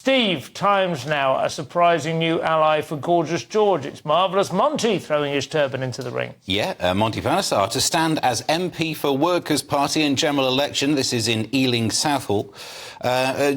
Steve, Times now, a surprising new ally for gorgeous George. It's marvellous Monty throwing his turban into the ring. Yeah, Monty Panesar to stand as MP for Workers' Party in general election. This is in Ealing, Southall.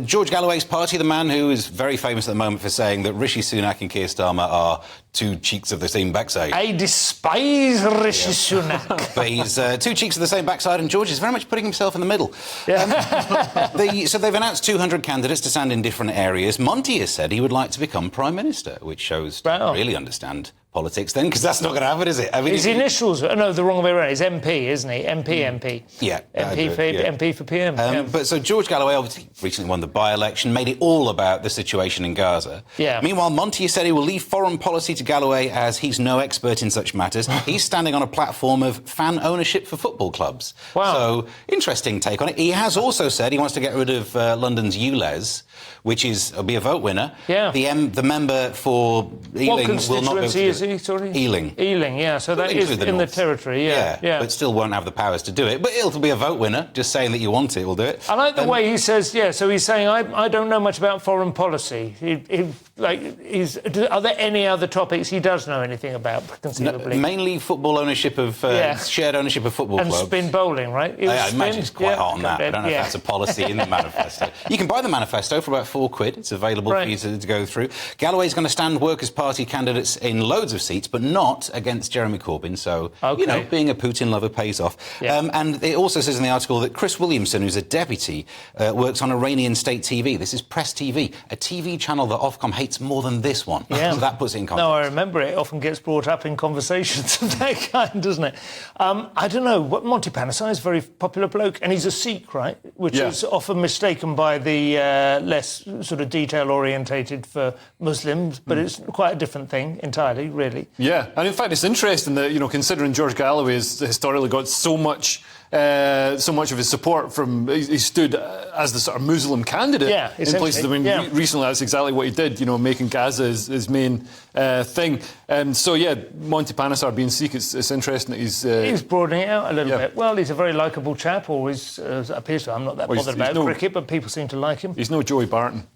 George Galloway's party, the man who is very famous at the moment for saying that Rishi Sunak and Kearse are two cheeks of the same backside. I despise Rishi Sunak. But he's two cheeks of the same backside, and George is very much putting himself in the middle. So they've announced 200 candidates to stand in different areas. Monty has said he would like to become Prime Minister, which shows he doesn't really understand politics then, because that's not going to happen, is it? I mean, his initials... No, the wrong way around. He's MP, isn't he? MP. Yeah. MP for PM. But so George Galloway obviously recently won the by-election, made it all about the situation in Gaza. Yeah. Meanwhile, Monty has said he will leave foreign policy to Galloway as he's no expert in such matters. He's standing on a platform of fan ownership for football clubs. Wow. So, interesting take on it. He has also said he wants to get rid of London's ULEZ, which will be a vote winner. Yeah. The member for Ealing will not be able to... Ealing. Ealing, yeah. So that is in the territory, yeah. But still won't have the powers to do it. But it'll be a vote winner. Just saying that you want it will do it. I like the way he says, so he's saying, I don't know much about foreign policy. Are there any other topics he does know anything about, conceivably? No, mainly football ownership of... shared ownership of football clubs. And spin bowling, right? I imagine he's quite hot on that. I don't know if that's a policy in the manifesto. You can buy the manifesto for about £4. It's available for you to go through. Galloway's going to stand Workers' Party candidates in loads of seats, but not against Jeremy Corbyn. So, being a Putin lover pays off. Yeah. And it also says in the article that Chris Williamson, who's a deputy, works on Iranian state TV. This is Press TV, a TV channel that Ofcom hates more than this one. Yeah. So that puts it in context. No, I remember it often gets brought up in conversations of that kind, doesn't it? I don't know. Monty Panesar is a very popular bloke, and he's a Sikh, right? Which is often mistaken by the less sort of detail-orientated for Muslims, but it's quite a different thing entirely, really. Yeah, and in fact, it's interesting that, considering George Galloway has historically got so much of his support from... He stood as the sort of Muslim candidate in places. I mean, recently that's exactly what he did, making Gaza his main thing. Monty Panesar being Sikh, it's interesting that he's broadening it out a little bit. Well, he's a very likeable chap, always appears to. I'm not that bothered about cricket, but people seem to like him. He's no Joey Barton.